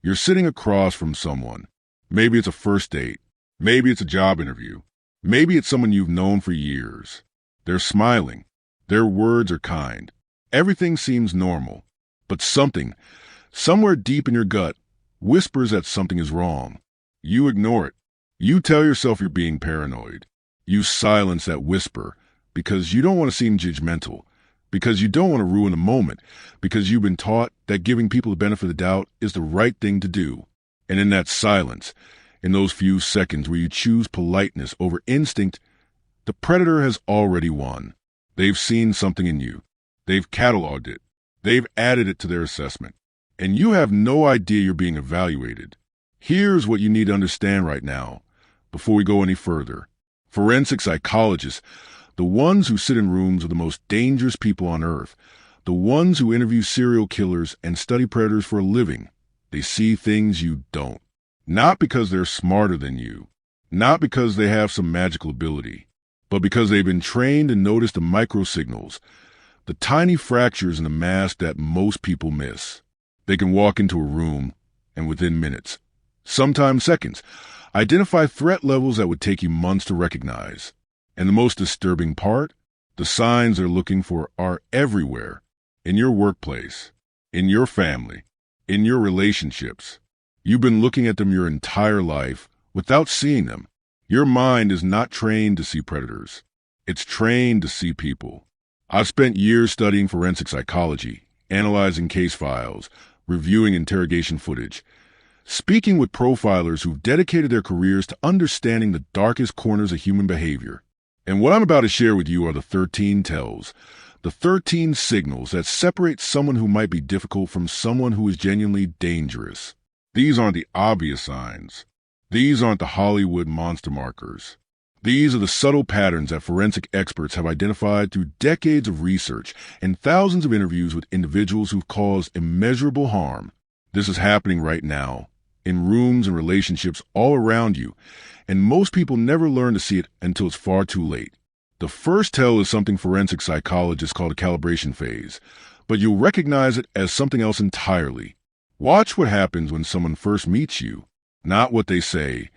You're sitting across from someone. Maybe it's a first date. Maybe it's a job interview. Maybe it's someone you've known for years. They're smiling. Their words are kind. Everything seems normal. But something, somewhere deep in your gut, whispers that something is wrong. You ignore it. You tell yourself you're being paranoid. You silence that whisper because you don't want to seem judgmental, because you don't want to ruin the moment, because you've been taught that giving people the benefit of the doubt is the right thing to do. And in that silence, in those few seconds where you choose politeness over instinct, the predator has already won. They've seen something in you. They've cataloged it. They've added it to their assessment. And you have no idea you're being evaluated. Here's what you need to understand right now, before we go any further. Forensic psychologists, the ones who sit in rooms with the most dangerous people on earth, the ones who interview serial killers and study predators for a living, they see things you don't. Not because they're smarter than you, not because they have some magical ability, but because they've been trained to notice the microsignals, the tiny fractures in the mask that most people miss. They can walk into a room and within minutes, sometimes seconds, identify threat levels that would take you months to recognize. And the most disturbing part, the signs they're looking for are everywhere. In your workplace, in your family, in your relationships. You've been looking at them your entire life without seeing them. Your mind is not trained to see predators. It's trained to see people. I've spent years studying forensic psychology, analyzing case files, reviewing interrogation footage, speaking with profilers who've dedicated their careers to understanding the darkest corners of human behavior. And what I'm about to share with you are the 13 tells, the 13 signals that separate someone who might be difficult from someone who is genuinely dangerous. These aren't the obvious signs. These aren't the Hollywood monster markers. These are the subtle patterns that forensic experts have identified through decades of research and thousands of interviews with individuals who've caused immeasurable harm. This is happening right now, in rooms and relationships all around you, and most people never learn to see it until it's far too late. The first tell is something forensic psychologists call the calibration phase, but you'll recognize it as something else entirely. Watch what happens when someone first meets you, not what they say,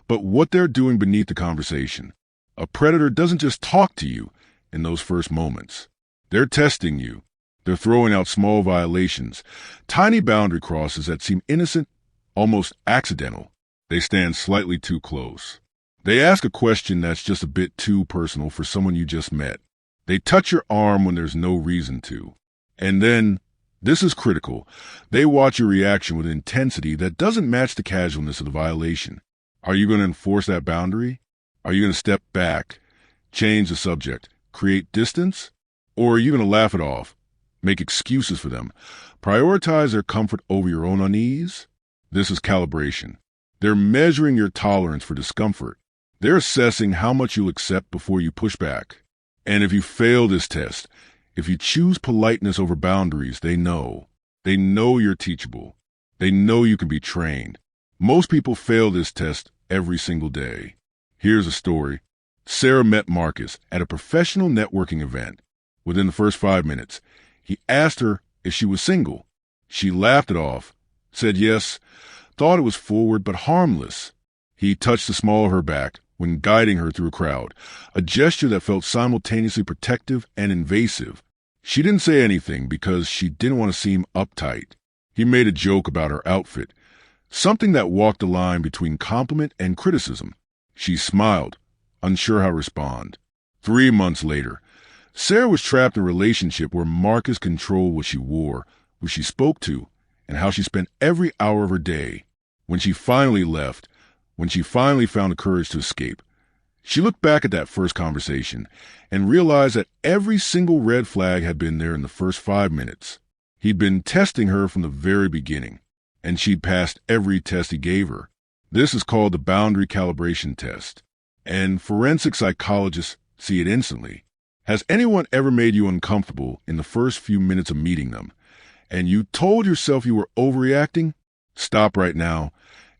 but what they're doing beneath the conversation. A predator doesn't just talk to you in those first moments. They're testing you. They're throwing out small violations, tiny boundary crosses that seem innocent, almost accidental. They stand slightly too close. They ask a question that's just a bit too personal for someone you just met. They touch your arm when there's no reason to. And then, this is critical, they watch your reaction with intensity that doesn't match the casualness of the violation. Are you going to enforce that boundary? Are you going to step back, change the subject, create distance? Or are you going to laugh it off, make excuses for them, prioritize their comfort over your own unease? This is calibration. They're measuring your tolerance for discomfort. They're assessing how much you'll accept before you push back. And if you fail this test, if you choose politeness over boundaries, they know. They know you're teachable. They know you can be trained. Most people fail this test every single day. Here's a story. Sarah met Marcus at a professional networking event. Within the first 5 minutes, he asked her if she was single. She laughed it off, said yes, thought it was forward but harmless. He touched the small of her back when guiding her through a crowd, a gesture that felt simultaneously protective and invasive. She didn't say anything because she didn't want to seem uptight. He made a joke about her outfit, something that walked the line between compliment and criticism. She smiled, unsure how to respond. 3 months later, Sarah was trapped in a relationship where Marcus controlled what she wore, who she spoke to, and how she spent every hour of her day. When she finally left, when she finally found the courage to escape, she looked back at that first conversation and realized that every single red flag had been there in the first 5 minutes. He'd been testing her from the very beginning, and she'd passed every test he gave her. This is called the boundary calibration test, and forensic psychologists see it instantly. Has anyone ever made you uncomfortable in the first few minutes of meeting them, and you told yourself you were overreacting? Stop right now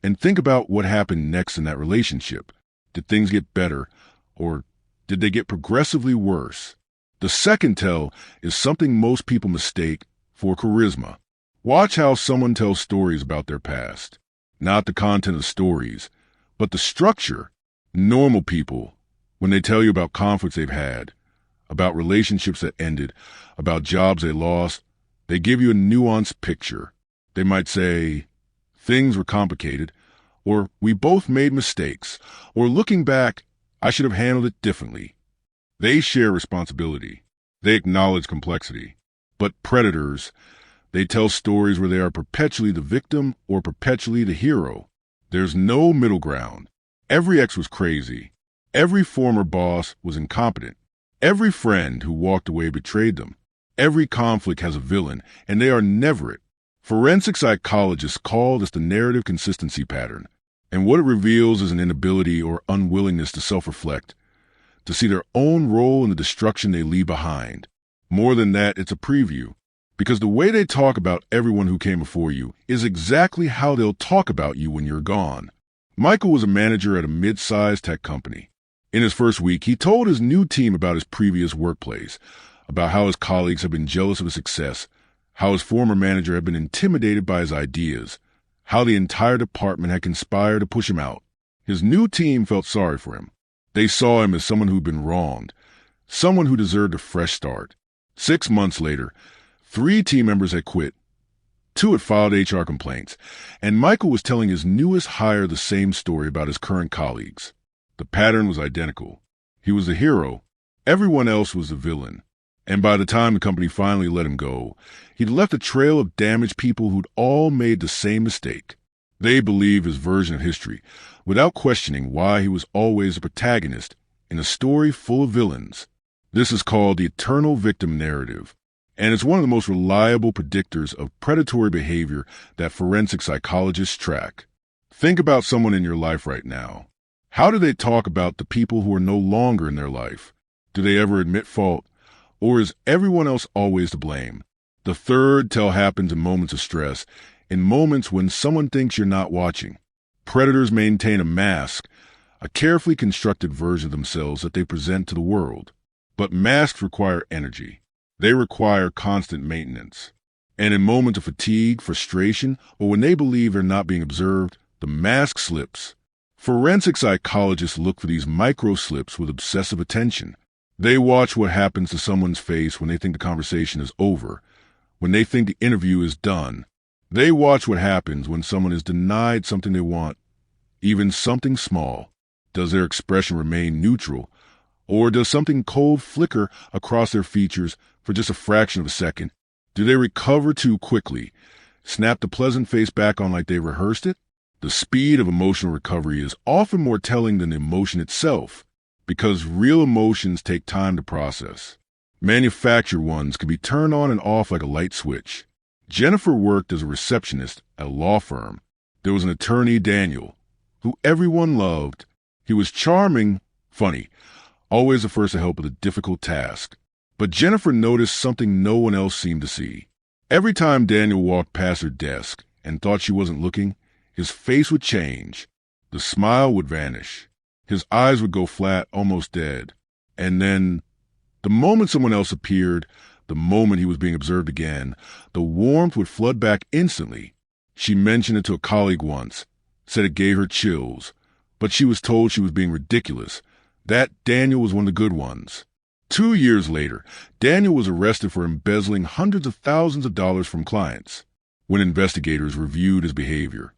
and think about what happened next in that relationship. Did things get better, or did they get progressively worse? The second tell is something most people mistake for charisma. Watch how someone tells stories about their past. Not the content of stories, but the structure. Normal people, when they tell you about conflicts they've had, about relationships that ended, about jobs they lost, they give you a nuanced picture. They might say, things were complicated, or we both made mistakes, or looking back, I should have handled it differently. They share responsibility. They acknowledge complexity. But predators, they tell stories where they are perpetually the victim or perpetually the hero. There's no middle ground. Every ex was crazy. Every former boss was incompetent. Every friend who walked away betrayed them. Every conflict has a villain, and they are never it. Forensic psychologists call this the narrative consistency pattern, and what it reveals is an inability or unwillingness to self-reflect, to see their own role in the destruction they leave behind. More than that, it's a preview, because the way they talk about everyone who came before you is exactly how they'll talk about you when you're gone. Michael was a manager at a mid-sized tech company. In his first week, he told his new team about his previous workplace, about how his colleagues had been jealous of his success, how his former manager had been intimidated by his ideas, how the entire department had conspired to push him out. His new team felt sorry for him. They saw him as someone who'd been wronged, someone who deserved a fresh start. 6 months later, 3 team members had quit. 2 had filed HR complaints, and Michael was telling his newest hire the same story about his current colleagues. The pattern was identical. He was the hero. Everyone else was the villain. And by the time the company finally let him go, he'd left a trail of damaged people who'd all made the same mistake. They believed his version of history, without questioning why he was always a protagonist in a story full of villains. This is called the eternal victim narrative, and it's one of the most reliable predictors of predatory behavior that forensic psychologists track. Think about someone in your life right now. How do they talk about the people who are no longer in their life? Do they ever admit fault? Or is everyone else always to blame? The third tell happens in moments of stress, in moments when someone thinks you're not watching. Predators maintain a mask, a carefully constructed version of themselves that they present to the world. But masks require energy. They require constant maintenance. And in moments of fatigue, frustration, or when they believe they're not being observed, the mask slips. Forensic psychologists look for these micro slips with obsessive attention. They watch what happens to someone's face when they think the conversation is over, when they think the interview is done. They watch what happens when someone is denied something they want, even something small. Does their expression remain neutral, or does something cold flicker across their features for just a fraction of a second? Do they recover too quickly, snap the pleasant face back on like they rehearsed it? The speed of emotional recovery is often more telling than the emotion itself, because real emotions take time to process. Manufactured ones can be turned on and off like a light switch. Jennifer worked as a receptionist at a law firm. There was an attorney, Daniel, who everyone loved. He was charming, funny, always the first to help with a difficult task. But Jennifer noticed something no one else seemed to see. Every time Daniel walked past her desk and thought she wasn't looking, his face would change. The smile would vanish. His eyes would go flat, almost dead. And then, the moment someone else appeared, the moment he was being observed again, the warmth would flood back instantly. She mentioned it to a colleague once, said it gave her chills, but she was told she was being ridiculous, that Daniel was one of the good ones. 2 years later, Daniel was arrested for embezzling hundreds of thousands of dollars from clients. When investigators reviewed his behavior,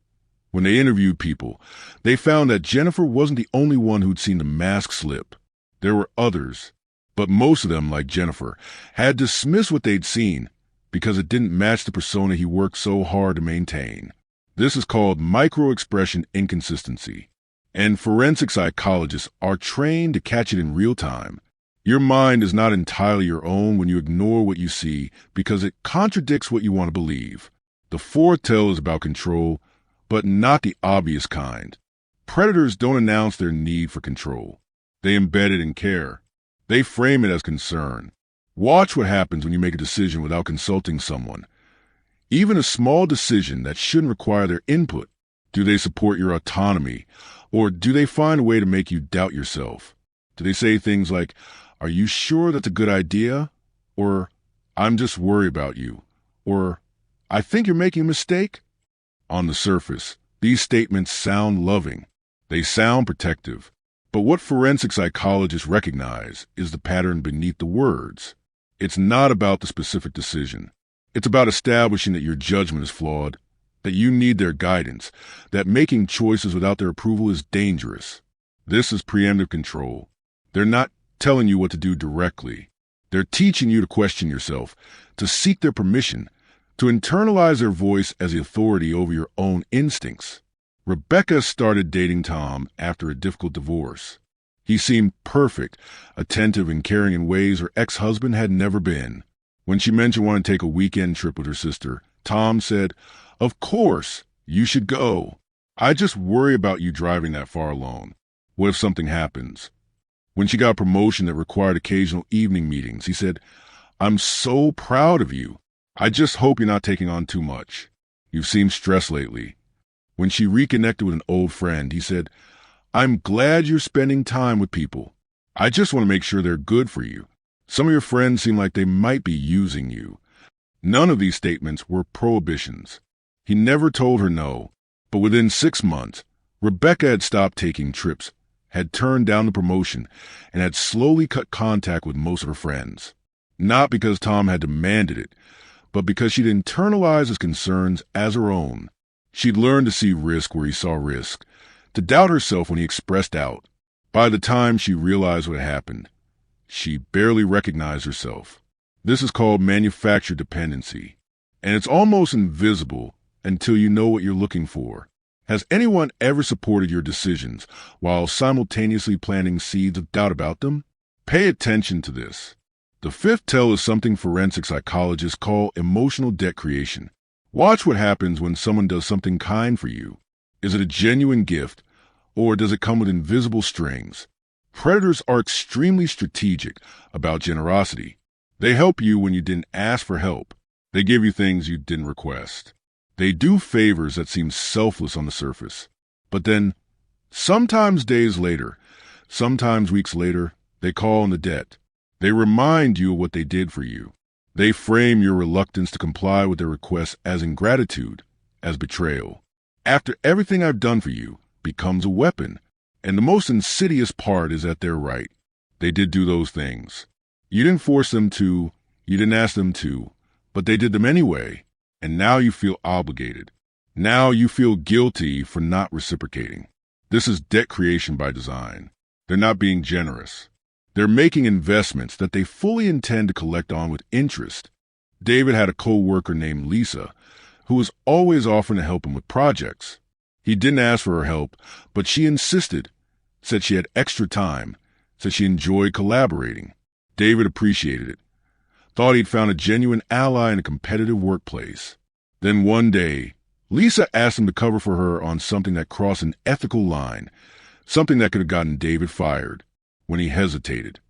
when they interviewed people, they found that Jennifer wasn't the only one who'd seen the mask slip. There were others, but most of them, like Jennifer, had dismissed what they'd seen because it didn't match the persona he worked so hard to maintain. This is called micro-expression inconsistency, and forensic psychologists are trained to catch it in real time. Your mind is not entirely your own when you ignore what you see because it contradicts what you want to believe. The fourth tell is about control, but not the obvious kind. Predators don't announce their need for control. They embed it in care. They frame it as concern. Watch what happens when you make a decision without consulting someone. Even a small decision that shouldn't require their input. Do they support your autonomy? Or do they find a way to make you doubt yourself? Do they say things like, "Are you sure that's a good idea?" Or, "I'm just worried about you." Or, I think you're making a mistake. On the surface, these statements sound loving. They sound protective. But what forensic psychologists recognize is the pattern beneath the words. It's not about the specific decision. It's about establishing that your judgment is flawed, that you need their guidance, that making choices without their approval is dangerous. This is preemptive control. They're not telling you what to do directly. They're teaching you to question yourself, to seek their permission, to internalize their voice as the authority over your own instincts. Rebecca started dating Tom after a difficult divorce. He seemed perfect, attentive and caring in ways her ex-husband had never been. When she mentioned wanting to take a weekend trip with her sister, Tom said, "Of course, you should go. I just worry about you driving that far alone. What if something happens?" When she got a promotion that required occasional evening meetings, he said, "I'm so proud of you. I just hope you're not taking on too much. You've seemed stressed lately." When she reconnected with an old friend, he said, "I'm glad you're spending time with people. I just want to make sure they're good for you. Some of your friends seem like they might be using you." None of these statements were prohibitions. He never told her no, but within 6 months, Rebecca had stopped taking trips, had turned down the promotion, and had slowly cut contact with most of her friends. Not because Tom had demanded it, but because she'd internalized his concerns as her own. She'd learned to see risk where he saw risk, to doubt herself when he expressed doubt. By the time she realized what had happened, she barely recognized herself. This is called manufactured dependency, and it's almost invisible until you know what you're looking for. Has anyone ever supported your decisions while simultaneously planting seeds of doubt about them? Pay attention to this. The fifth tell is something forensic psychologists call emotional debt creation. Watch what happens when someone does something kind for you. Is it a genuine gift, or does it come with invisible strings? Predators are extremely strategic about generosity. They help you when you didn't ask for help. They give you things you didn't request. They do favors that seem selfless on the surface. But then, sometimes days later, sometimes weeks later, they call on the debt. They remind you of what they did for you. They frame your reluctance to comply with their requests as ingratitude, as betrayal. After everything I've done for you becomes a weapon. And the most insidious part is that they're right. They did do those things. You didn't force them to, you didn't ask them to, but they did them anyway. And now you feel obligated. Now you feel guilty for not reciprocating. This is debt creation by design. They're not being generous. They're making investments that they fully intend to collect on with interest. David had a coworker named Lisa who was always offering to help him with projects. He didn't ask for her help, but she insisted, said she had extra time, said she enjoyed collaborating. David appreciated it, thought he'd found a genuine ally in a competitive workplace. Then one day, Lisa asked him to cover for her on something that crossed an ethical line, something that could have gotten David fired. When he hesitated,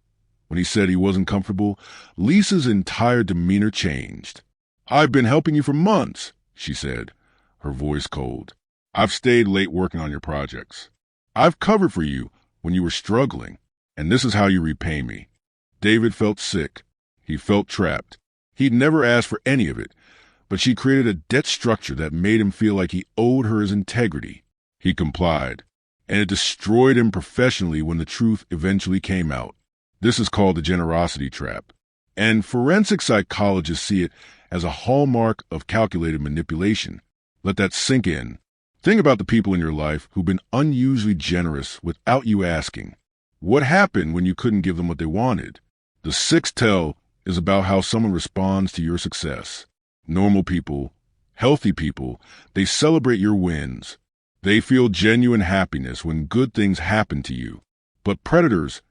when he said he wasn't comfortable, Lisa's entire demeanor changed. "I've been helping you for months," she said, her voice cold. "I've stayed late working on your projects. I've covered for you when you were struggling, and this is how you repay me." David felt sick. He felt trapped. He'd never asked for any of it, but she created a debt structure that made him feel like he owed her his integrity. He complied, and it destroyed him professionally when the truth eventually came out. This is called the generosity trap, and forensic psychologists see it as a hallmark of calculated manipulation. Let that sink in. Think about the people in your life who've been unusually generous without you asking. What happened when you couldn't give them what they wanted? The sixth tell is about how someone responds to your success. Normal people, healthy people, they celebrate your wins. They feel genuine happiness when good things happen to you. But predators,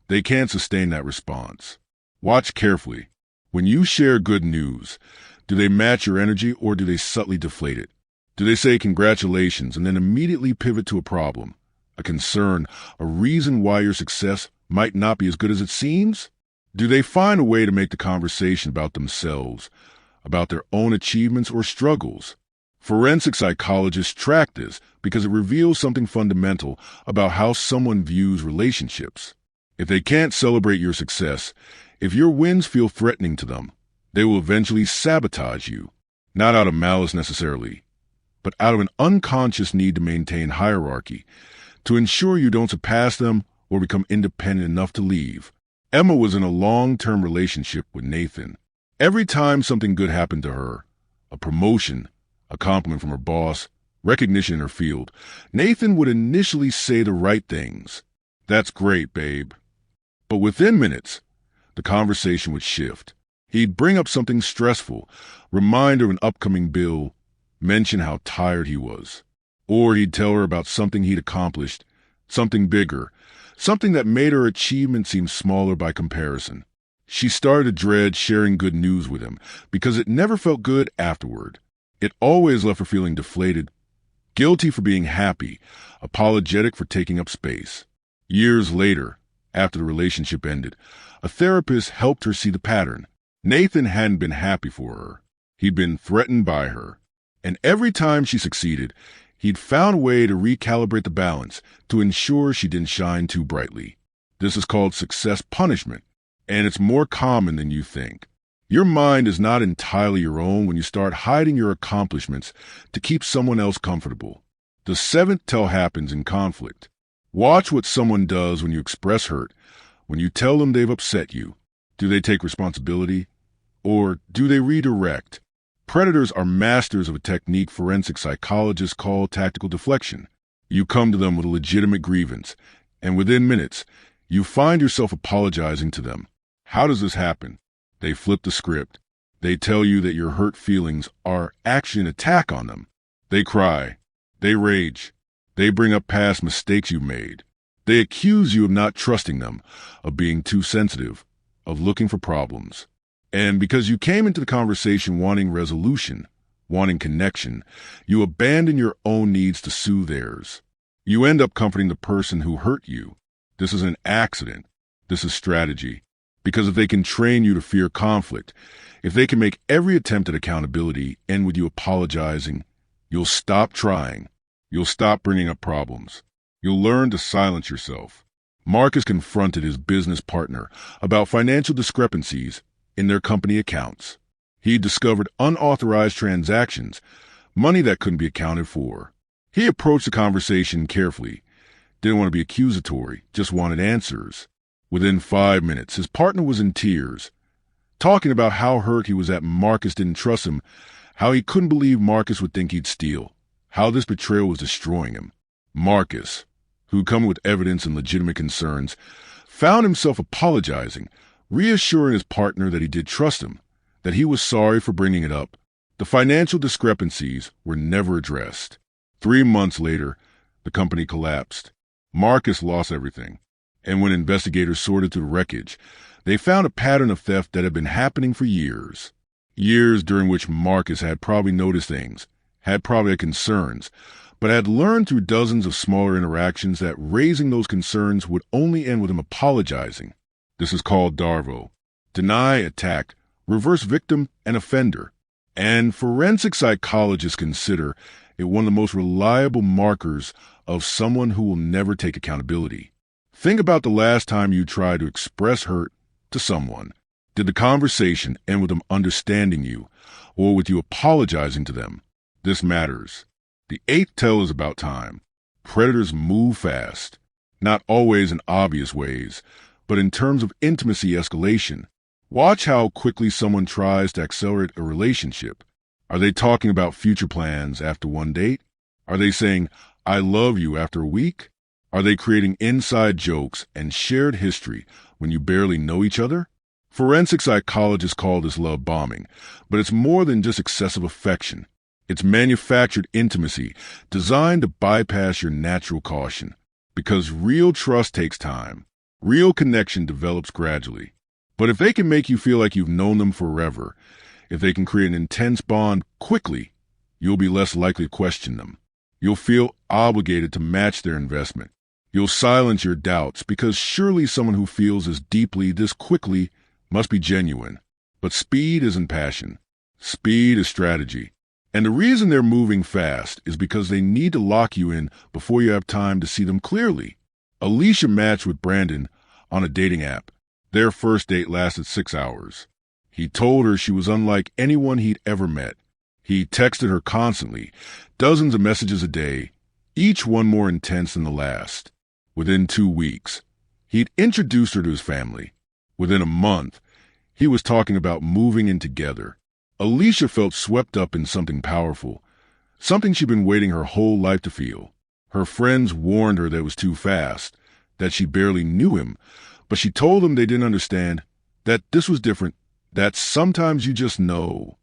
they can't sustain that response. Watch carefully. When you share good news, do they match your energy or do they subtly deflate it? Do they say congratulations and then immediately pivot to a problem, a concern, a reason why your success might not be as good as it seems? Do they find a way to make the conversation about themselves, about their own achievements or struggles? Forensic psychologists track this because it reveals something fundamental about how someone views relationships. If they can't celebrate your success, if your wins feel threatening to them, they will eventually sabotage you. Not out of malice necessarily, but out of an unconscious need to maintain hierarchy, to ensure you don't surpass them or become independent enough to leave. Emma was in a long-term relationship with Nathan. Every time something good happened to her, a promotion, a compliment from her boss, recognition in her field, Nathan would initially say the right things. "That's great, babe." But within minutes, the conversation would shift. He'd bring up something stressful, remind her of an upcoming bill, mention how tired he was. Or he'd tell her about something he'd accomplished, something bigger, something that made her achievement seem smaller by comparison. She started to dread sharing good news with him because it never felt good afterward. It always left her feeling deflated, guilty for being happy, apologetic for taking up space. Years later, after the relationship ended, a therapist helped her see the pattern. Nathan hadn't been happy for her. He'd been threatened by her. And every time she succeeded, he'd found a way to recalibrate the balance to ensure she didn't shine too brightly. This is called success punishment, and it's more common than you think. Your mind is not entirely your own when you start hiding your accomplishments to keep someone else comfortable. The seventh tell happens in conflict. Watch what someone does when you express hurt, when you tell them they've upset you. Do they take responsibility? Or do they redirect? Predators are masters of a technique forensic psychologists call tactical deflection. You come to them with a legitimate grievance, and within minutes, you find yourself apologizing to them. How does this happen? They flip the script. They tell you that your hurt feelings are actually an attack on them. They cry. They rage. They bring up past mistakes you made. They accuse you of not trusting them, of being too sensitive, of looking for problems. And because you came into the conversation wanting resolution, wanting connection, you abandon your own needs to soothe theirs. You end up comforting the person who hurt you. This is an accident. This is strategy. Because if they can train you to fear conflict, if they can make every attempt at accountability end with you apologizing, you'll stop trying. You'll stop bringing up problems. You'll learn to silence yourself. Marcus confronted his business partner about financial discrepancies in their company accounts. He discovered unauthorized transactions, money that couldn't be accounted for. He approached the conversation carefully. Didn't want to be accusatory, just wanted answers. Within 5 minutes, his partner was in tears, talking about how hurt he was that Marcus didn't trust him, how he couldn't believe Marcus would think he'd steal, how this betrayal was destroying him. Marcus, who'd come with evidence and legitimate concerns, found himself apologizing, reassuring his partner that he did trust him, that he was sorry for bringing it up. The financial discrepancies were never addressed. 3 months later, the company collapsed. Marcus lost everything. And when investigators sorted through the wreckage, they found a pattern of theft that had been happening for years. Years during which Marcus had probably noticed things, had probably had concerns, but had learned through dozens of smaller interactions that raising those concerns would only end with him apologizing. This is called DARVO. Deny, attack, reverse victim, and offender. And forensic psychologists consider it one of the most reliable markers of someone who will never take accountability. Think about the last time you tried to express hurt to someone. Did the conversation end with them understanding you, or with you apologizing to them? This matters. The eighth tell is about time. Predators move fast, not always in obvious ways, but in terms of intimacy escalation. Watch how quickly someone tries to accelerate a relationship. Are they talking about future plans after one date? Are they saying, "I love you" after a week? Are they creating inside jokes and shared history when you barely know each other? Forensic psychologists call this love bombing, but it's more than just excessive affection. It's manufactured intimacy designed to bypass your natural caution. Because real trust takes time. Real connection develops gradually. But if they can make you feel like you've known them forever, if they can create an intense bond quickly, you'll be less likely to question them. You'll feel obligated to match their investment. You'll silence your doubts because surely someone who feels as deeply this quickly must be genuine. But speed isn't passion. Speed is strategy. And the reason they're moving fast is because they need to lock you in before you have time to see them clearly. Alicia matched with Brandon on a dating app. Their first date lasted 6 hours. He told her she was unlike anyone he'd ever met. He texted her constantly, dozens of messages a day, each one more intense than the last. Within 2 weeks, he'd introduced her to his family. Within a month, he was talking about moving in together. Alicia felt swept up in something powerful, something she'd been waiting her whole life to feel. Her friends warned her that it was too fast, that she barely knew him, but she told them they didn't understand, that this was different, that sometimes you just know.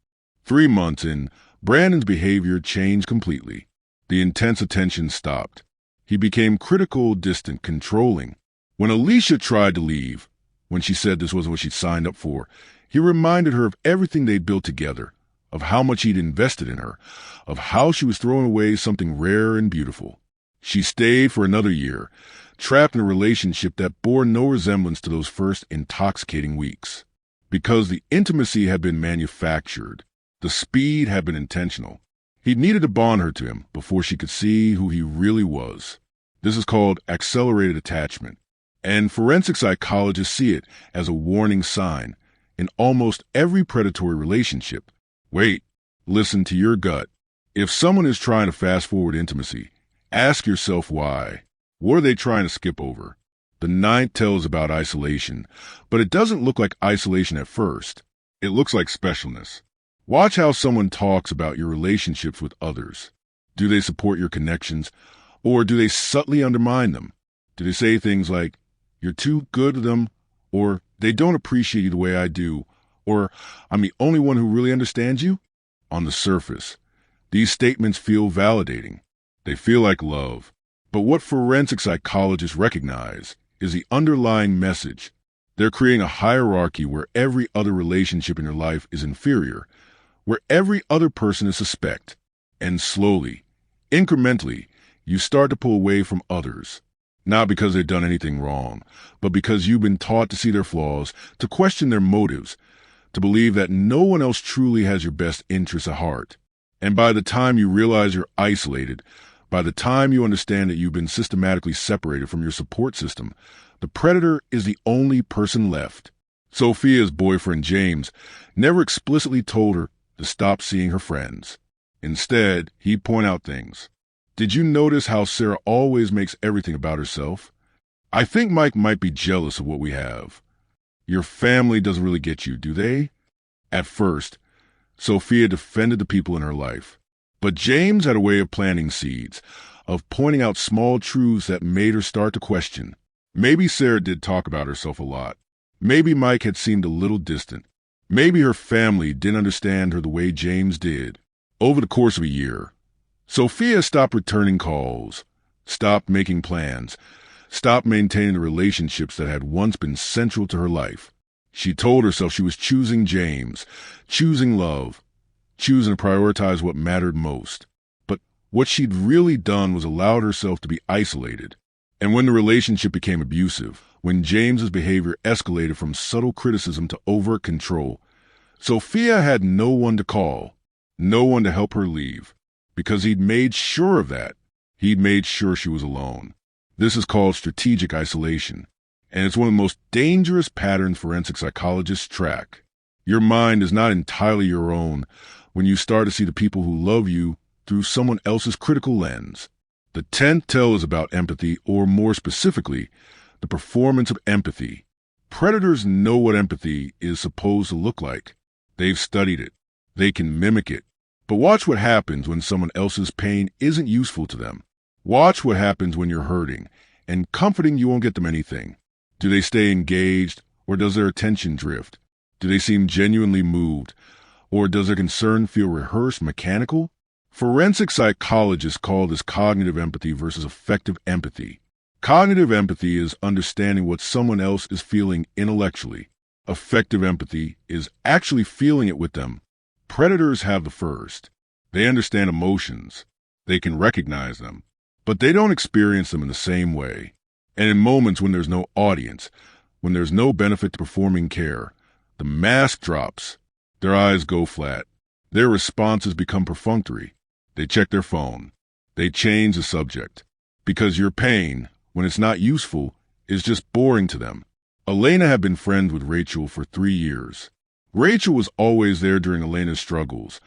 3 months in, Brandon's behavior changed completely. The intense attention stopped. He became critical, distant, controlling. When Alicia tried to leave, when she said this wasn't what she'd signed up for, he reminded her of everything they'd built together, of how much he'd invested in her, of how she was throwing away something rare and beautiful. She stayed for another year, trapped in a relationship that bore no resemblance to those first intoxicating weeks. Because the intimacy had been manufactured, the speed had been intentional. He needed to bond her to him before she could see who he really was. This is called accelerated attachment, and forensic psychologists see it as a warning sign in almost every predatory relationship. Wait, listen to your gut. If someone is trying to fast-forward intimacy, ask yourself why. What are they trying to skip over? The ninth tells about isolation, but it doesn't look like isolation at first. It looks like specialness. Watch how someone talks about your relationships with others. Do they support your connections, or do they subtly undermine them? Do they say things like, "You're too good to them," or "They don't appreciate you the way I do," or "I'm the only one who really understands you"? On the surface, these statements feel validating. They feel like love. But what forensic psychologists recognize is the underlying message. They're creating a hierarchy where every other relationship in your life is inferior, where every other person is suspect. And slowly, incrementally, you start to pull away from others. Not because they've done anything wrong, but because you've been taught to see their flaws, to question their motives, to believe that no one else truly has your best interests at heart. And by the time you realize you're isolated, by the time you understand that you've been systematically separated from your support system, the predator is the only person left. Sophia's boyfriend, James, never explicitly told her to stop seeing her friends. Instead, he'd point out things. "Did you notice how Sarah always makes everything about herself? I think Mike might be jealous of what we have. Your family doesn't really get you, do they?" At first, Sophia defended the people in her life. But James had a way of planting seeds, of pointing out small truths that made her start to question. Maybe Sarah did talk about herself a lot. Maybe Mike had seemed a little distant. Maybe her family didn't understand her the way James did. Over the course of a year, Sophia stopped returning calls, stopped making plans, stopped maintaining the relationships that had once been central to her life. She told herself she was choosing James, choosing love, choosing to prioritize what mattered most. But what she'd really done was allowed herself to be isolated. And when the relationship became abusive, when James's behavior escalated from subtle criticism to overt control, Sophia had no one to call, no one to help her leave, because he'd made sure of that. He'd made sure she was alone. This is called strategic isolation, and it's one of the most dangerous patterns forensic psychologists track. Your mind is not entirely your own when you start to see the people who love you through someone else's critical lens. The 10th tell is about empathy, or more specifically, the performance of empathy. Predators know what empathy is supposed to look like. They've studied it. They can mimic it. But watch what happens when someone else's pain isn't useful to them. Watch what happens when you're hurting, and comforting you won't get them anything. Do they stay engaged, or does their attention drift? Do they seem genuinely moved, or does their concern feel rehearsed, mechanical? Forensic psychologists call this cognitive empathy versus affective empathy. Cognitive empathy is understanding what someone else is feeling intellectually. Affective empathy is actually feeling it with them. Predators have the first. They understand emotions. They can recognize them. But they don't experience them in the same way. And in moments when there's no audience, when there's no benefit to performing care, the mask drops. Their eyes go flat. Their responses become perfunctory. They check their phone. They change the subject. Because your pain, when it's not useful, is just boring to them. Elena had been friends with Rachel for 3 years. Rachel was always there during Elena's struggles,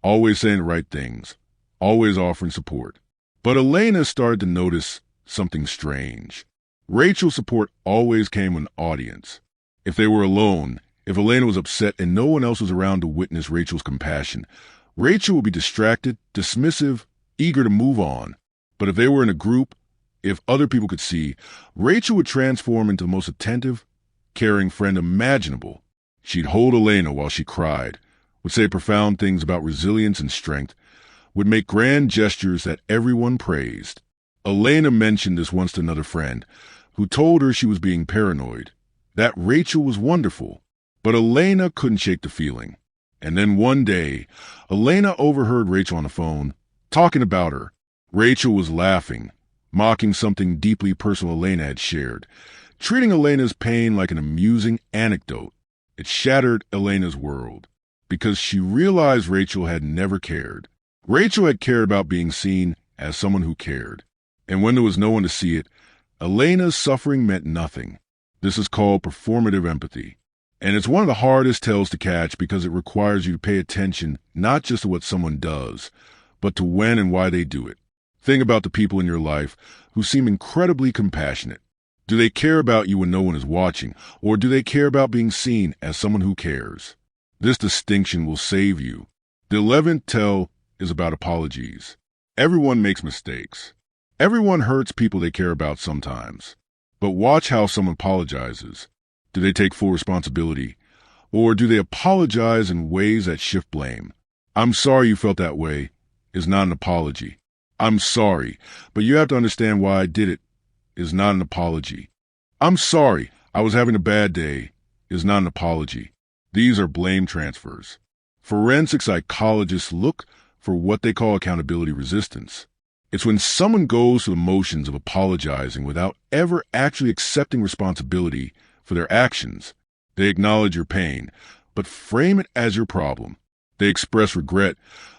always saying the right things, always offering support. But Elena started to notice something strange. Rachel's support always came with an audience. If they were alone, if Elena was upset and no one else was around to witness Rachel's compassion, Rachel would be distracted, dismissive, eager to move on. But if they were in a group, if other people could see, Rachel would transform into the most attentive, caring friend imaginable. She'd hold Elena while she cried, would say profound things about resilience and strength, would make grand gestures that everyone praised. Elena mentioned this once to another friend, who told her she was being paranoid, that Rachel was wonderful. But Elena couldn't shake the feeling. And then one day, Elena overheard Rachel on the phone, talking about her. Rachel was laughing, mocking something deeply personal Elena had shared, treating Elena's pain like an amusing anecdote. It shattered Elena's world, because she realized Rachel had never cared. Rachel had cared about being seen as someone who cared. And when there was no one to see it, Elena's suffering meant nothing. This is called performative empathy. And it's one of the hardest tells to catch because it requires you to pay attention not just to what someone does, but to when and why they do it. Think about the people in your life who seem incredibly compassionate. Do they care about you when no one is watching, or do they care about being seen as someone who cares? This distinction will save you. The 11th tell is about apologies. Everyone makes mistakes. Everyone hurts people they care about sometimes. But watch how someone apologizes. Do they take full responsibility? Or do they apologize in ways that shift blame? "I'm sorry you felt that way" is not an apology. "I'm sorry, but you have to understand why I did it" is not an apology. "I'm sorry, I was having a bad day" is not an apology. These are blame transfers. Forensic psychologists look for what they call accountability resistance. It's when someone goes through the motions of apologizing without ever actually accepting responsibility for their actions. They acknowledge your pain, but frame it as your problem. They express regret,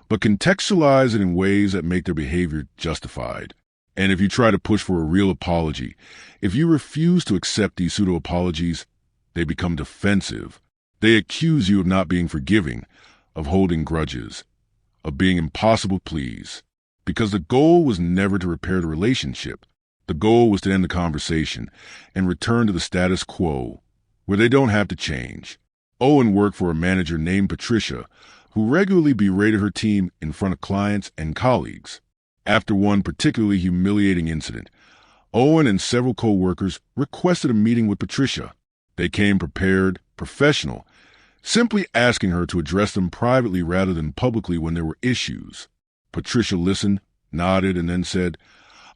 but contextualize it in ways that make their behavior justified. And if you try to push for a real apology, if you refuse to accept these pseudo-apologies, they become defensive. They accuse you of not being forgiving, of holding grudges, of being impossible to please. Because the goal was never to repair the relationship. The goal was to end the conversation and return to the status quo, where they don't have to change. Owen worked for a manager named Patricia, who regularly berated her team in front of clients and colleagues. After one particularly humiliating incident, Owen and several co-workers requested a meeting with Patricia. They came prepared, professional, simply asking her to address them privately rather than publicly when there were issues. Patricia listened, nodded, and then said,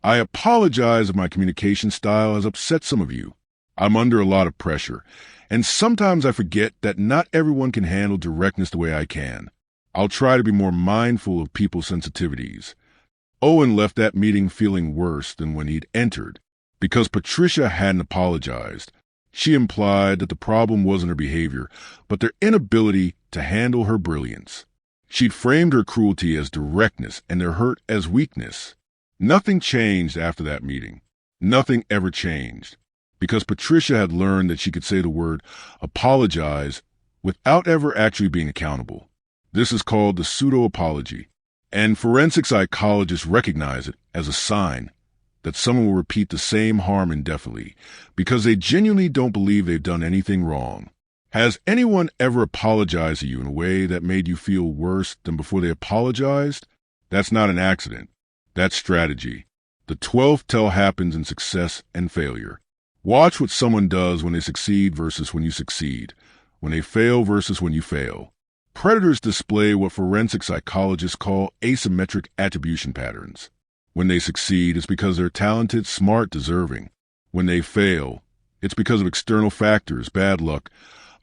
"I apologize if my communication style has upset some of you. I'm under a lot of pressure, and sometimes I forget that not everyone can handle directness the way I can. I'll try to be more mindful of people's sensitivities." Owen left that meeting feeling worse than when he'd entered. Because Patricia hadn't apologized, she implied that the problem wasn't her behavior, but their inability to handle her brilliance. She'd framed her cruelty as directness and their hurt as weakness. Nothing changed after that meeting. Nothing ever changed. Because Patricia had learned that she could say the word apologize without ever actually being accountable. This is called the pseudo-apology. And forensic psychologists recognize it as a sign that someone will repeat the same harm indefinitely because they genuinely don't believe they've done anything wrong. Has anyone ever apologized to you in a way that made you feel worse than before they apologized? That's not an accident. That's strategy. The 12th tell happens in success and failure. Watch what someone does when they succeed versus when you succeed, when they fail versus when you fail. Predators display what forensic psychologists call asymmetric attribution patterns. When they succeed, it's because they're talented, smart, deserving. When they fail, it's because of external factors, bad luck,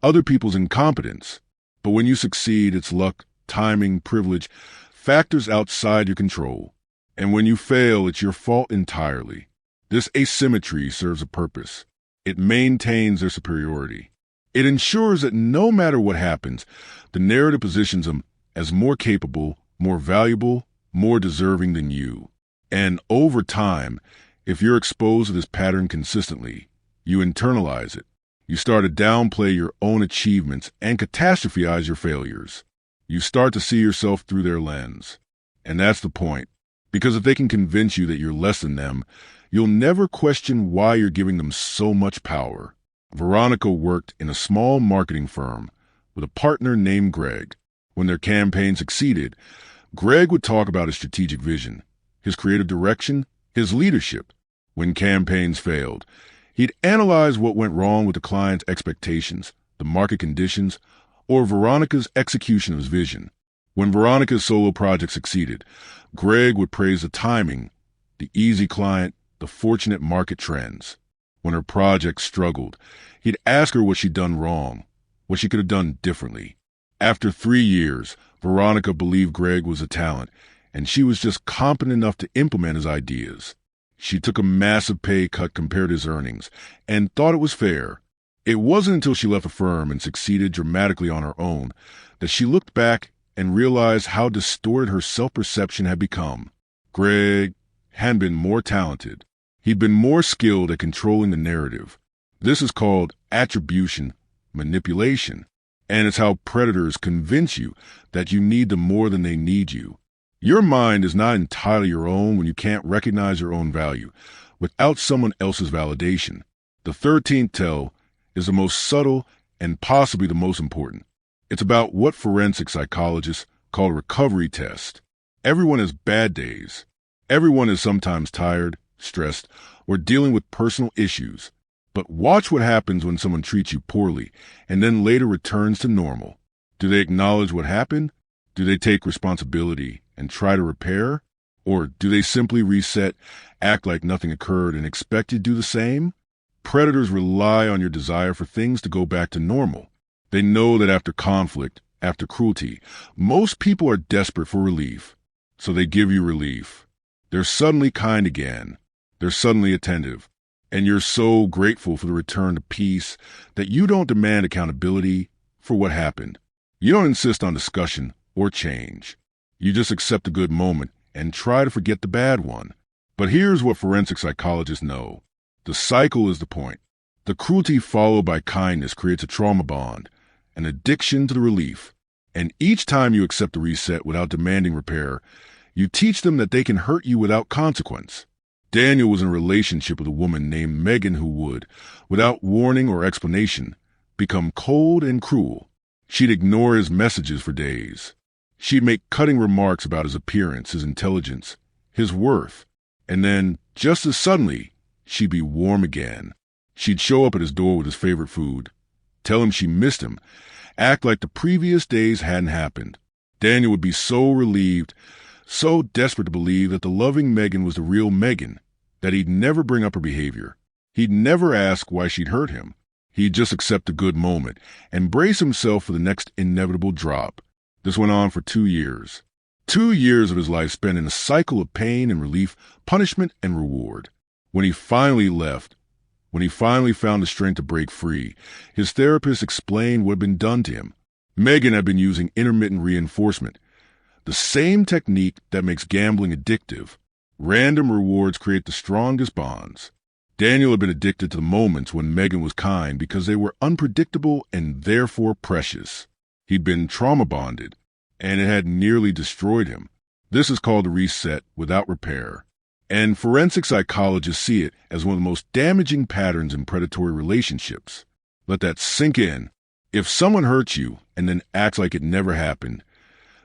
other people's incompetence. But when you succeed, it's luck, timing, privilege, factors outside your control. And when you fail, it's your fault entirely. This asymmetry serves a purpose. It maintains their superiority. It ensures that no matter what happens, the narrative positions them as more capable, more valuable, more deserving than you. And over time, if you're exposed to this pattern consistently, you internalize it. You start to downplay your own achievements and catastrophize your failures. You start to see yourself through their lens. And that's the point. Because if they can convince you that you're less than them, you'll never question why you're giving them so much power. Veronica worked in a small marketing firm with a partner named Greg. When their campaign succeeded, Greg would talk about his strategic vision, his creative direction, his leadership. When campaigns failed, he'd analyze what went wrong with the client's expectations, the market conditions, or Veronica's execution of his vision. When Veronica's solo project succeeded, Greg would praise the timing, the easy client, the fortunate market trends. When her project struggled, he'd ask her what she'd done wrong, what she could have done differently. After 3 years, Veronica believed Greg was a talent, and she was just competent enough to implement his ideas. She took a massive pay cut compared to his earnings and thought it was fair. It wasn't until she left the firm and succeeded dramatically on her own that she looked back and realized how distorted her self-perception had become. Greg had been more talented. He'd been more skilled at controlling the narrative. This is called attribution, manipulation, and it's how predators convince you that you need them more than they need you. Your mind is not entirely your own when you can't recognize your own value without someone else's validation. The 13th tell is the most subtle and possibly the most important. It's about what forensic psychologists call a recovery test. Everyone has bad days. Everyone is sometimes tired, stressed, or dealing with personal issues. But watch what happens when someone treats you poorly and then later returns to normal. Do they acknowledge what happened? Do they take responsibility and try to repair? Or do they simply reset, act like nothing occurred, and expect you to do the same? Predators rely on your desire for things to go back to normal. They know that after conflict, after cruelty, most people are desperate for relief. So they give you relief. They're suddenly kind again. They're suddenly attentive. And you're so grateful for the return to peace that you don't demand accountability for what happened. You don't insist on discussion or change. You just accept a good moment and try to forget the bad one. But here's what forensic psychologists know. The cycle is the point. The cruelty followed by kindness creates a trauma bond, an addiction to the relief. And each time you accept the reset without demanding repair, you teach them that they can hurt you without consequence. Daniel was in a relationship with a woman named Megan who would, without warning or explanation, become cold and cruel. She'd ignore his messages for days. She'd make cutting remarks about his appearance, his intelligence, his worth. And then, just as suddenly, she'd be warm again. She'd show up at his door with his favorite food, tell him she missed him, act like the previous days hadn't happened. Daniel would be so relieved, so desperate to believe that the loving Megan was the real Megan, that he'd never bring up her behavior. He'd never ask why she'd hurt him. He'd just accept a good moment and brace himself for the next inevitable drop. This went on for 2 years. 2 years of his life spent in a cycle of pain and relief, punishment and reward. When he finally left, when he finally found the strength to break free, his therapist explained what had been done to him. Megan had been using intermittent reinforcement, the same technique that makes gambling addictive. Random rewards create the strongest bonds. Daniel had been addicted to the moments when Megan was kind because they were unpredictable and therefore precious. He'd been trauma bonded, and it had nearly destroyed him. This is called a reset without repair. And forensic psychologists see it as one of the most damaging patterns in predatory relationships. Let that sink in. If someone hurts you and then acts like it never happened,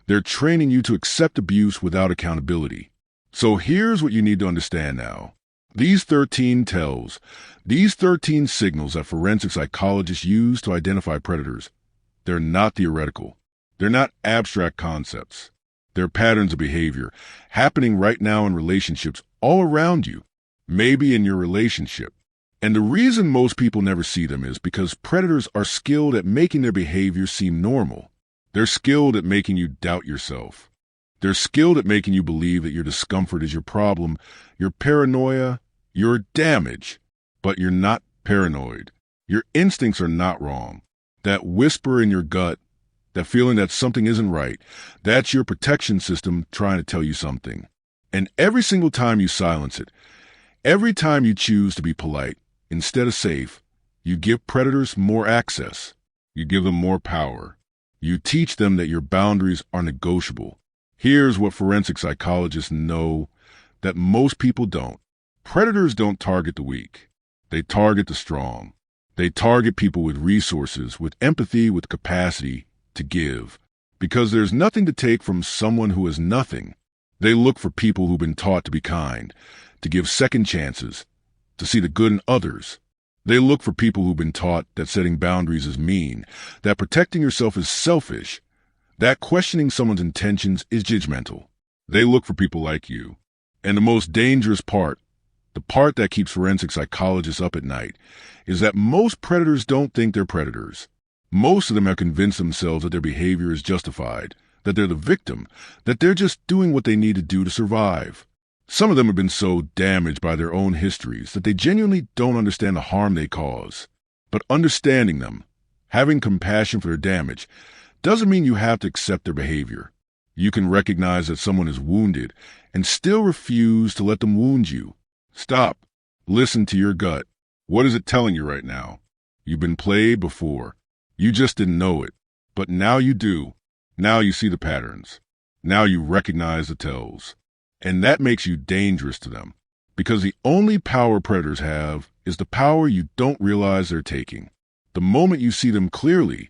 they're training you to accept abuse without accountability. So here's what you need to understand now. These 13 tells, these 13 signals that forensic psychologists use to identify predators, they're not theoretical. They're not abstract concepts. They're patterns of behavior happening right now in relationships all around you, maybe in your relationship. And the reason most people never see them is because predators are skilled at making their behavior seem normal. They're skilled at making you doubt yourself. They're skilled at making you believe that your discomfort is your problem, your paranoia, your damage. But you're not paranoid. Your instincts are not wrong. That whisper in your gut, that feeling that something isn't right, that's your protection system trying to tell you something. And every single time you silence it, every time you choose to be polite instead of safe, you give predators more access. You give them more power. You teach them that your boundaries are negotiable. Here's what forensic psychologists know that most people don't. Predators don't target the weak. They target the strong. They target people with resources, with empathy, with capacity to give. Because there's nothing to take from someone who has nothing. They look for people who've been taught to be kind, to give second chances, to see the good in others. They look for people who've been taught that setting boundaries is mean, that protecting yourself is selfish, that questioning someone's intentions is judgmental. They look for people like you. And the most dangerous part, the part that keeps forensic psychologists up at night, is that most predators don't think they're predators. Most of them have convinced themselves that their behavior is justified, that they're the victim, that they're just doing what they need to do to survive. Some of them have been so damaged by their own histories that they genuinely don't understand the harm they cause. But understanding them, having compassion for their damage, doesn't mean you have to accept their behavior. You can recognize that someone is wounded and still refuse to let them wound you. Stop. Listen to your gut. What is it telling you right now? You've been played before. You just didn't know it. But now you do. Now you see the patterns. Now you recognize the tells. And that makes you dangerous to them. Because the only power predators have is the power you don't realize they're taking. The moment you see them clearly,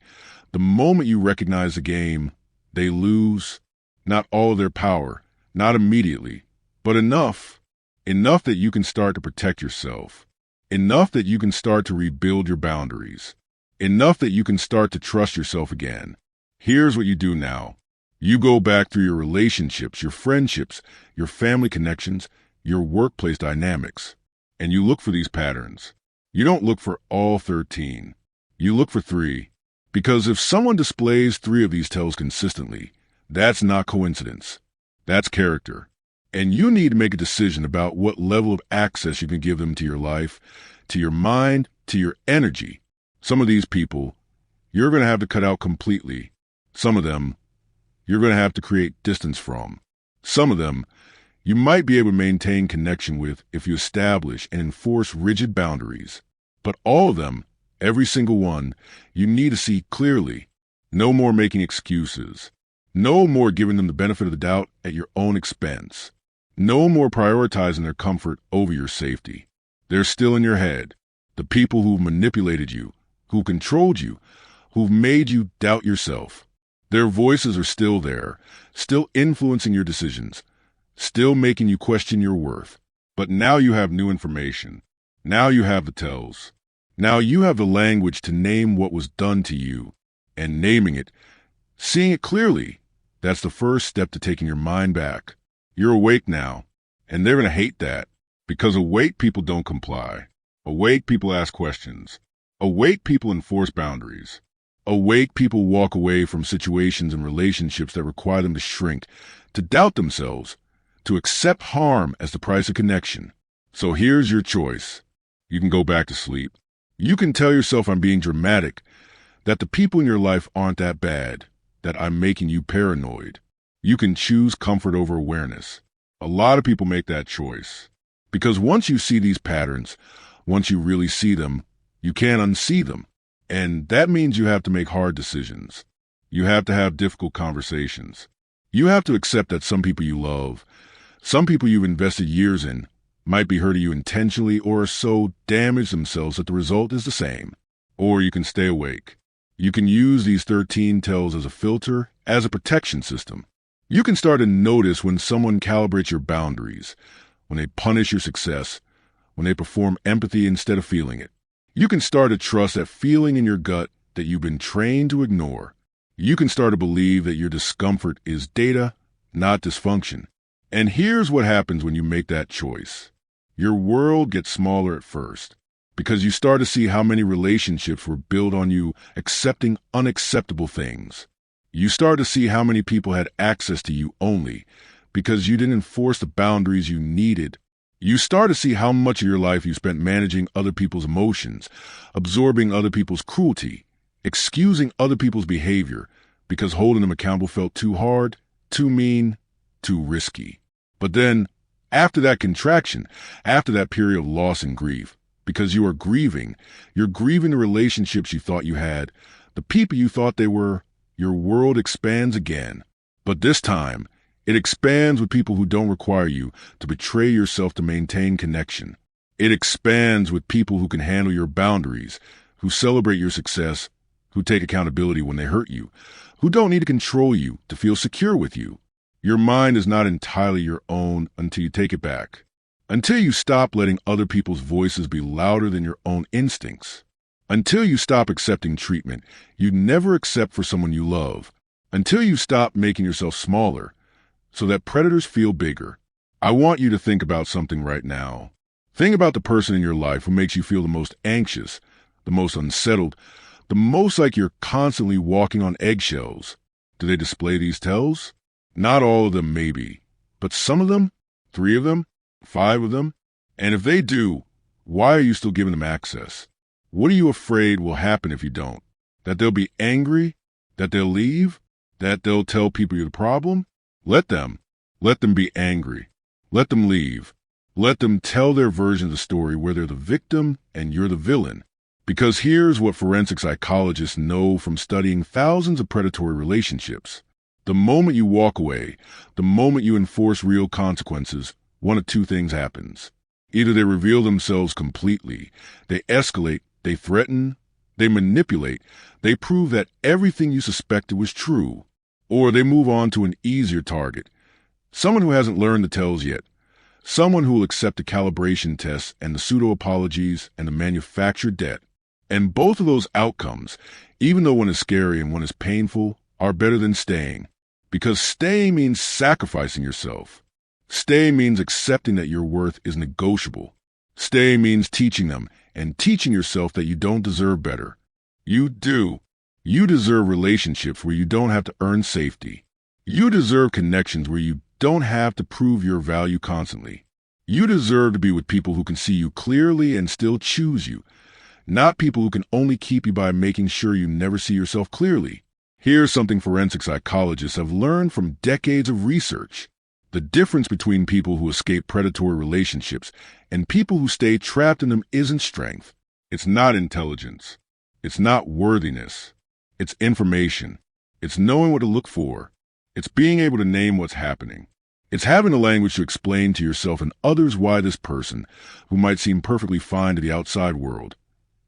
the moment you recognize the game, they lose not all of their power, not immediately, but enough that you can start to protect yourself, enough that you can start to rebuild your boundaries, enough that you can start to trust yourself again. Here's what you do now. You go back through your relationships, your friendships, your family connections, your workplace dynamics, and you look for these patterns. You don't look for all 13. You look for 3. Because if someone displays 3 of these tells consistently, that's not coincidence. That's character. And you need to make a decision about what level of access you can give them to your life, to your mind, to your energy. Some of these people, you're going to have to cut out completely. Some of them, you're going to have to create distance from. Some of them, you might be able to maintain connection with if you establish and enforce rigid boundaries. But all of them, every single one, you need to see clearly. No more making excuses. No more giving them the benefit of the doubt at your own expense. No more prioritizing their comfort over your safety. They're still in your head. The people who've manipulated you, who controlled you, who've made you doubt yourself. Their voices are still there, still influencing your decisions, still making you question your worth. But now you have new information. Now you have the tells. Now you have the language to name what was done to you. And naming it, seeing it clearly, that's the first step to taking your mind back. You're awake now, and they're going to hate that. Because awake people don't comply. Awake people ask questions. Awake people enforce boundaries. Awake people walk away from situations and relationships that require them to shrink, to doubt themselves, to accept harm as the price of connection. So here's your choice. You can go back to sleep. You can tell yourself I'm being dramatic, that the people in your life aren't that bad, that I'm making you paranoid. You can choose comfort over awareness. A lot of people make that choice. Because once you see these patterns, once you really see them, you can't unsee them. And that means you have to make hard decisions. You have to have difficult conversations. You have to accept that some people you love, some people you've invested years in, might be hurting you intentionally or so damage themselves that the result is the same. Or you can stay awake. You can use these 13 tells as a filter, as a protection system. You can start to notice when someone calibrates your boundaries, when they punish your success, when they perform empathy instead of feeling it. You can start to trust that feeling in your gut that you've been trained to ignore. You can start to believe that your discomfort is data, not dysfunction. And here's what happens when you make that choice. Your world gets smaller at first, because you start to see how many relationships were built on you accepting unacceptable things. You start to see how many people had access to you only because you didn't enforce the boundaries you needed. You start to see how much of your life you spent managing other people's emotions, absorbing other people's cruelty, excusing other people's behavior because holding them accountable felt too hard, too mean, too risky. But then, after that contraction, after that period of loss and grief, because you are grieving, you're grieving the relationships you thought you had, the people you thought they were, your world expands again. But this time, it expands with people who don't require you to betray yourself to maintain connection. It expands with people who can handle your boundaries, who celebrate your success, who take accountability when they hurt you, who don't need to control you to feel secure with you. Your mind is not entirely your own until you take it back. Until you stop letting other people's voices be louder than your own instincts. Until you stop accepting treatment you never accept for someone you love. Until you stop making yourself smaller so that predators feel bigger. I want you to think about something right now. Think about the person in your life who makes you feel the most anxious, the most unsettled, the most like you're constantly walking on eggshells. Do they display these tells? Not all of them, maybe, but some of them, 3 of them, 5 of them. And if they do, why are you still giving them access? What are you afraid will happen if you don't? That they'll be angry? That they'll leave? That they'll tell people you're the problem? Let them be angry. Let them leave. Let them tell their version of the story where they're the victim and you're the villain. Because here's what forensic psychologists know from studying thousands of predatory relationships. The moment you walk away, the moment you enforce real consequences, one of 2 things happens. Either they reveal themselves completely, they escalate, they threaten, they manipulate, they prove that everything you suspected was true, or they move on to an easier target, someone who hasn't learned the tells yet, someone who will accept the calibration tests and the pseudo-apologies and the manufactured debt. And both of those outcomes, even though one is scary and one is painful, are better than staying. Because staying means sacrificing yourself. Staying means accepting that your worth is negotiable. Staying means teaching them and teaching yourself that you don't deserve better. You do. You deserve relationships where you don't have to earn safety. You deserve connections where you don't have to prove your value constantly. You deserve to be with people who can see you clearly and still choose you, not people who can only keep you by making sure you never see yourself clearly. Here's something forensic psychologists have learned from decades of research. The difference between people who escape predatory relationships and people who stay trapped in them isn't strength. It's not intelligence. It's not worthiness. It's information. It's knowing what to look for. It's being able to name what's happening. It's having the language to explain to yourself and others why this person, who might seem perfectly fine to the outside world,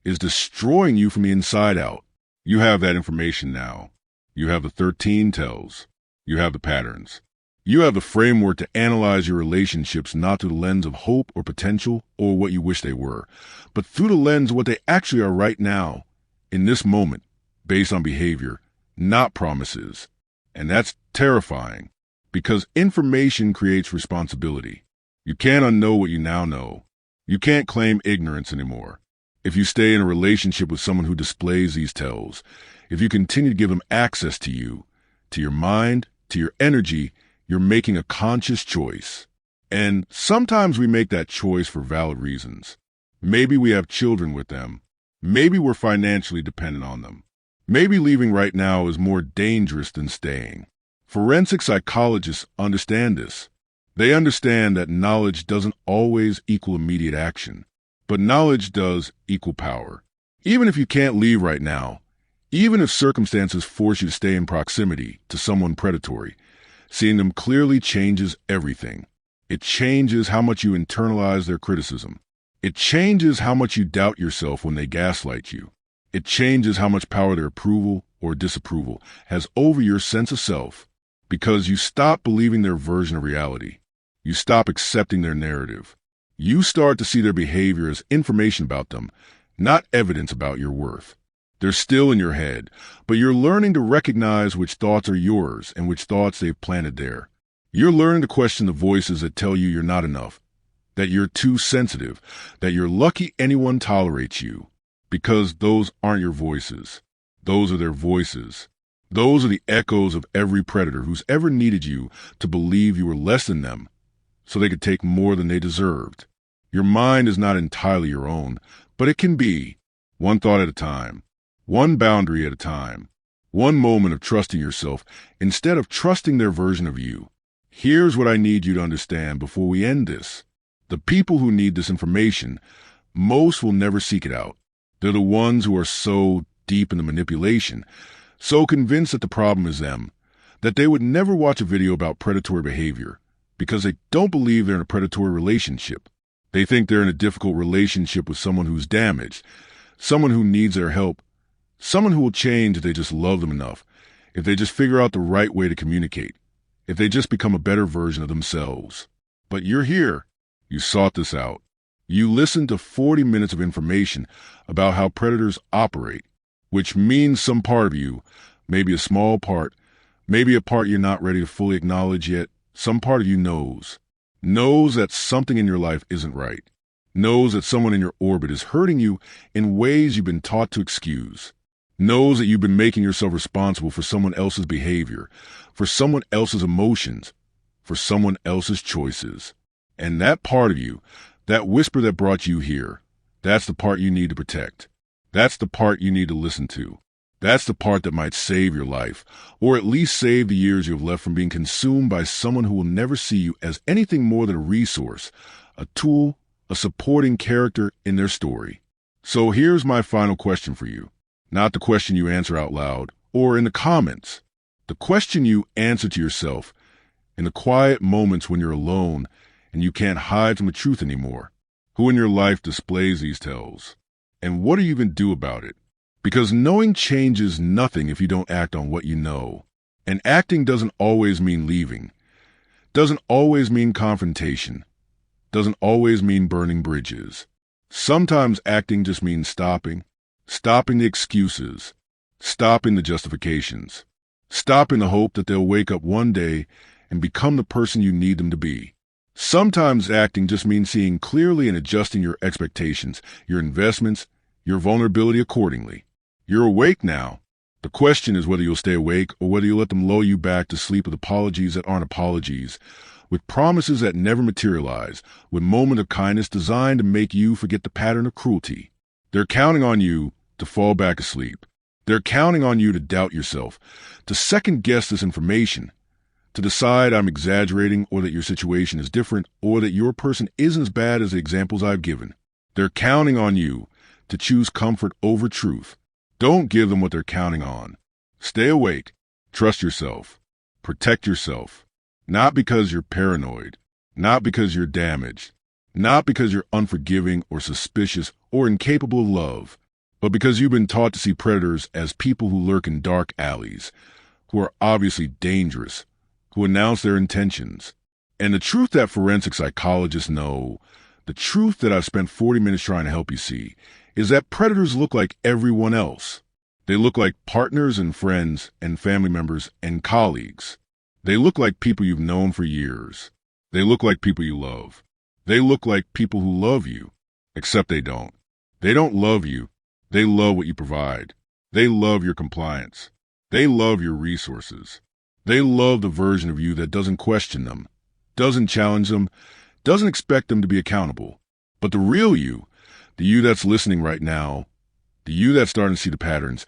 is destroying you from the inside out. You have that information now. You have the 13 tells. You have the patterns. You have the framework to analyze your relationships not through the lens of hope or potential or what you wish they were, but through the lens of what they actually are right now, in this moment, based on behavior, not promises. And that's terrifying, because information creates responsibility. You can't unknow what you now know. You can't claim ignorance anymore. If you stay in a relationship with someone who displays these tells, if you continue to give them access to you, to your mind, to your energy, you're making a conscious choice. And sometimes we make that choice for valid reasons. Maybe we have children with them. Maybe we're financially dependent on them. Maybe leaving right now is more dangerous than staying. Forensic psychologists understand this. They understand that knowledge doesn't always equal immediate action, but knowledge does equal power. Even if you can't leave right now, even if circumstances force you to stay in proximity to someone predatory, seeing them clearly changes everything. It changes how much you internalize their criticism. It changes how much you doubt yourself when they gaslight you. It changes how much power their approval or disapproval has over your sense of self, because you stop believing their version of reality. You stop accepting their narrative. You start to see their behavior as information about them, not evidence about your worth. They're still in your head, but you're learning to recognize which thoughts are yours and which thoughts they've planted there. You're learning to question the voices that tell you you're not enough, that you're too sensitive, that you're lucky anyone tolerates you, because those aren't your voices. Those are their voices. Those are the echoes of every predator who's ever needed you to believe you were less than them so they could take more than they deserved. Your mind is not entirely your own, but it can be, one thought at a time. One boundary at a time, one moment of trusting yourself instead of trusting their version of you. Here's what I need you to understand before we end this. The people who need this information, most will never seek it out. They're the ones who are so deep in the manipulation, so convinced that the problem is them, that they would never watch a video about predatory behavior because they don't believe they're in a predatory relationship. They think they're in a difficult relationship with someone who's damaged, someone who needs their help, someone who will change if they just love them enough, if they just figure out the right way to communicate, if they just become a better version of themselves. But you're here. You sought this out. You listened to 40 minutes of information about how predators operate, which means some part of you, maybe a small part, maybe a part you're not ready to fully acknowledge yet, some part of you knows that something in your life isn't right, knows that someone in your orbit is hurting you in ways you've been taught to excuse, knows that you've been making yourself responsible for someone else's behavior, for someone else's emotions, for someone else's choices. And that part of you, that whisper that brought you here, that's the part you need to protect. That's the part you need to listen to. That's the part that might save your life, or at least save the years you have left from being consumed by someone who will never see you as anything more than a resource, a tool, a supporting character in their story. So here's my final question for you. Not the question you answer out loud or in the comments. The question you answer to yourself in the quiet moments when you're alone and you can't hide from the truth anymore. Who in your life displays these tells? And what do you even do about it? Because knowing changes nothing if you don't act on what you know. And acting doesn't always mean leaving. Doesn't always mean confrontation. Doesn't always mean burning bridges. Sometimes acting just means stopping the excuses, stopping the justifications, stopping the hope that they'll wake up one day and become the person you need them to be. Sometimes acting just means seeing clearly and adjusting your expectations, your investments, your vulnerability accordingly. You're awake now. The question is whether you'll stay awake or whether you'll let them lull you back to sleep with apologies that aren't apologies, with promises that never materialize, with moments of kindness designed to make you forget the pattern of cruelty. They're counting on you to fall back asleep. They're counting on you to doubt yourself, to second-guess this information, to decide I'm exaggerating or that your situation is different or that your person isn't as bad as the examples I've given. They're counting on you to choose comfort over truth. Don't give them what they're counting on. Stay awake. Trust yourself. Protect yourself. Not because you're paranoid. Not because you're damaged. Not because you're unforgiving or suspicious or incapable of love, but because you've been taught to see predators as people who lurk in dark alleys, who are obviously dangerous, who announce their intentions. And the truth that forensic psychologists know, the truth that I've spent 40 minutes trying to help you see, is that predators look like everyone else. They look like partners and friends and family members and colleagues. They look like people you've known for years. They look like people you love. They look like people who love you, except they don't. They don't love you. They love what you provide. They love your compliance. They love your resources. They love the version of you that doesn't question them, doesn't challenge them, doesn't expect them to be accountable. But the real you, the you that's listening right now, the you that's starting to see the patterns,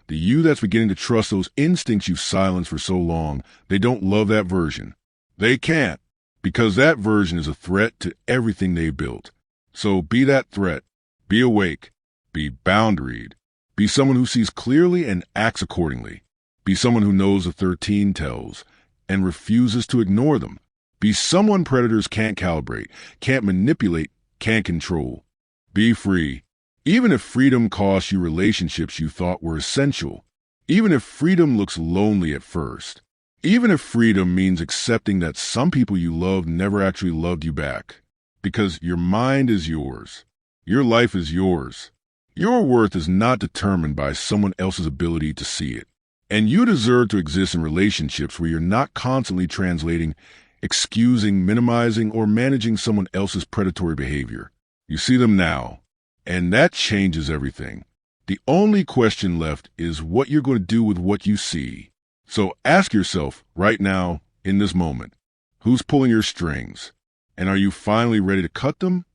the you that's beginning to trust those instincts you've silenced for so long, they don't love that version. They can't, because that version is a threat to everything they built. So be that threat. Be awake. Be boundaried. Be someone who sees clearly and acts accordingly. Be someone who knows the 13 tells and refuses to ignore them. Be someone predators can't calibrate, can't manipulate, can't control. Be free. Even if freedom costs you relationships you thought were essential. Even if freedom looks lonely at first. Even if freedom means accepting that some people you loved never actually loved you back. Because your mind is yours. Your life is yours. Your worth is not determined by someone else's ability to see it. And you deserve to exist in relationships where you're not constantly translating, excusing, minimizing, or managing someone else's predatory behavior. You see them now, and that changes everything. The only question left is what you're going to do with what you see. So ask yourself right now, in this moment, who's pulling your strings? And are you finally ready to cut them